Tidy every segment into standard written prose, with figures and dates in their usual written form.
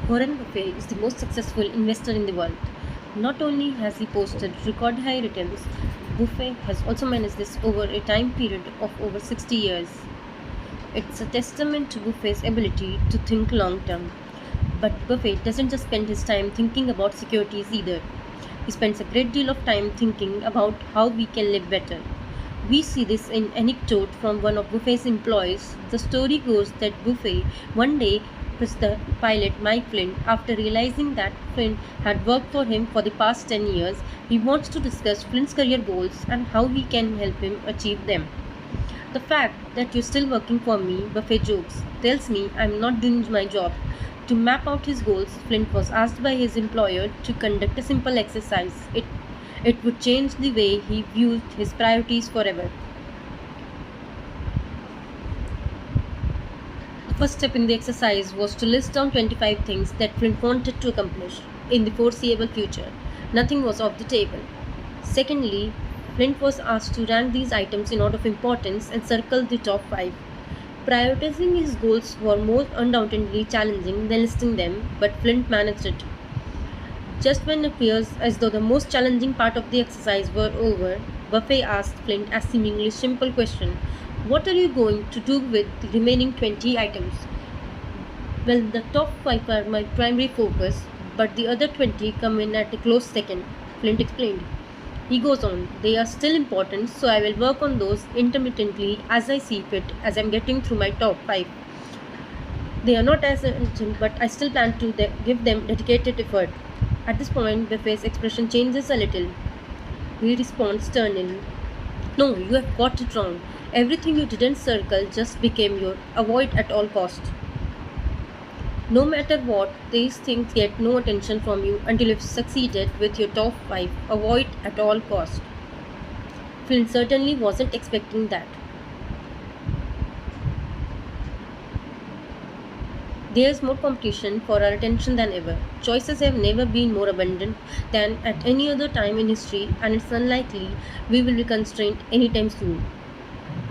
Warren Buffett is the most successful investor in the world. Not only has he posted record high returns, Buffett has also managed this over a time period of over 60 years. It's a testament to Buffett's ability to think long term. But Buffett doesn't just spend his time thinking about securities either. He spends a great deal of time thinking about how we can live better. We see this in anecdote from one of Buffett's employees. The story goes that Buffett one day pressed the pilot Mike Flynn after realizing that Flynn had worked for him for the past 10 years. He wants to discuss Flynn's career goals and how he can help him achieve them. The fact that you're still working for me, Buffett jokes, tells me I'm not doing my job. To map out his goals, Flint was asked by his employer to conduct a simple exercise. It would change the way he viewed his priorities forever. The first step in the exercise was to list down 25 things that Flint wanted to accomplish in the foreseeable future. Nothing was off the table. Secondly, Flint was asked to rank these items in order of importance and circle the top 5. Prioritizing his goals was more undoubtedly challenging than listing them, but Flint managed it. Just when it appears as though the most challenging part of the exercise were over, Buffett asked Flint a seemingly simple question: "What are you going to do with the remaining 20 items?" "Well, the top 5 are my primary focus, but the other 20 come in at a close second," Flint explained. He goes on, "They are still important, so I will work on those intermittently as I see fit as I am getting through my top 5. They are not as urgent, but I still plan to give them dedicated effort." At this point, Buffett's expression changes a little. He responds sternly, "No, you have got it wrong. Everything you didn't circle just became your avoid at all cost. No matter what, these things get no attention from you until you've succeeded with your top 5. Avoid at all cost." Flynn certainly wasn't expecting that. There's more competition for our attention than ever. Choices have never been more abundant than at any other time in history, and it's unlikely we will be constrained anytime soon.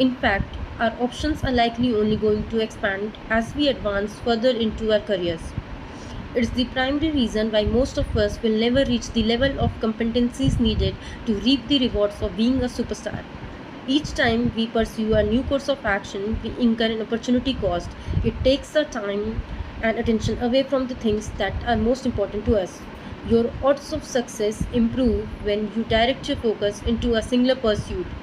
In fact, our options are likely only going to expand as we advance further into our careers. It's the primary reason why most of us will never reach the level of competencies needed to reap the rewards of being a superstar. Each time we pursue a new course of action, we incur an opportunity cost. It takes our time and attention away from the things that are most important to us. Your odds of success improve when you direct your focus into a singular pursuit.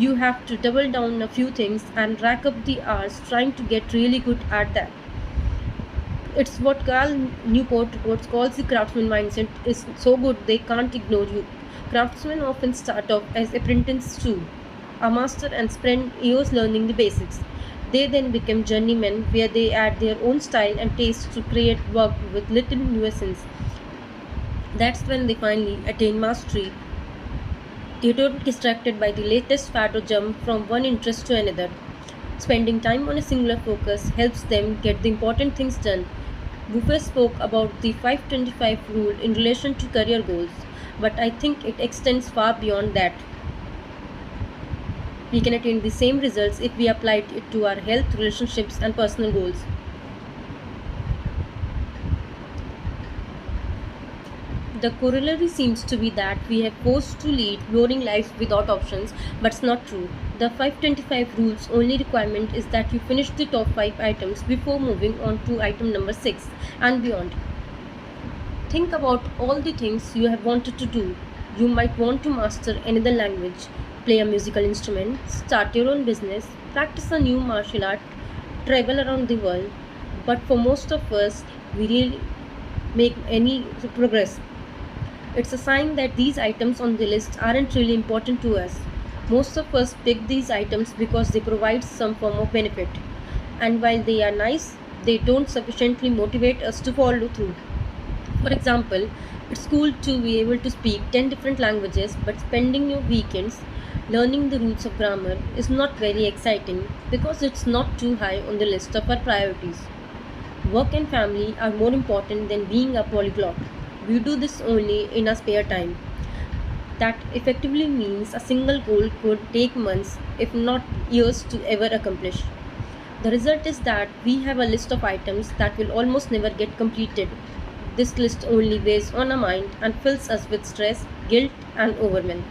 You have to double down on a few things and rack up the hours trying to get really good at that. It's what Carl Newport calls the craftsman mindset. Is so good they can't ignore you. Craftsmen often start off as apprentices too, a master, and spend years learning the basics. They then become journeymen, where they add their own style and taste to create work with little nuisance. That's when they finally attain mastery. They don't get distracted by the latest fad or jump from one interest to another. Spending time on a singular focus helps them get the important things done. Buffett spoke about the 525 rule in relation to career goals, but I think it extends far beyond that. We can attain the same results if we applied it to our health, relationships, and personal goals. The corollary seems to be that we are forced to lead boring lives without options, but it's not true. The 525 rule's only requirement is that you finish the top 5 items before moving on to item number 6 and beyond. Think about all the things you have wanted to do. You might want to master another language, play a musical instrument, start your own business, practice a new martial art, travel around the world. But for most of us, we really make any progress. It's a sign that these items on the list aren't really important to us. Most of us pick these items because they provide some form of benefit. And while they are nice, they don't sufficiently motivate us to follow through. For example, it's cool to be able to speak 10 different languages, but spending your weekends learning the roots of grammar is not very exciting because it's not too high on the list of our priorities. Work and family are more important than being a polyglot. We do this only in our spare time. That effectively means a single goal could take months, if not years, to ever accomplish. The result is that we have a list of items that will almost never get completed. This list only weighs on our mind and fills us with stress, guilt, and overwhelm.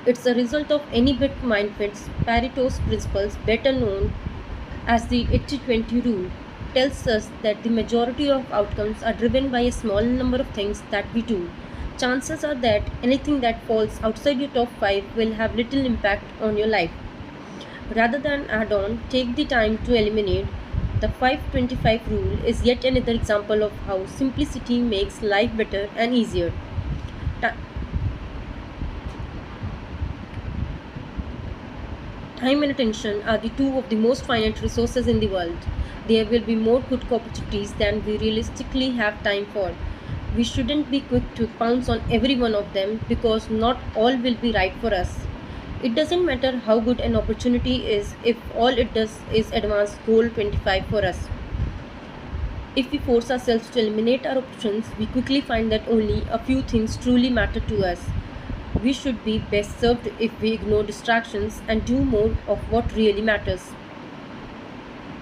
It's a result of any bit mindfulness. Pareto's principles, better known as the 80-20 rule, tells us that the majority of outcomes are driven by a small number of things that we do. Chances are that anything that falls outside your top 5 will have little impact on your life. Rather than add on, take the time to eliminate. The 525 rule is yet another example of how simplicity makes life better and easier. Ti- Time and attention are the two of the most finite resources in the world. There will be more good opportunities than we realistically have time for. We shouldn't be quick to pounce on every one of them because not all will be right for us. It doesn't matter how good an opportunity is if all it does is advance goal 25 for us. If we force ourselves to eliminate our options, we quickly find that only a few things truly matter to us. We should be best served if we ignore distractions and do more of what really matters.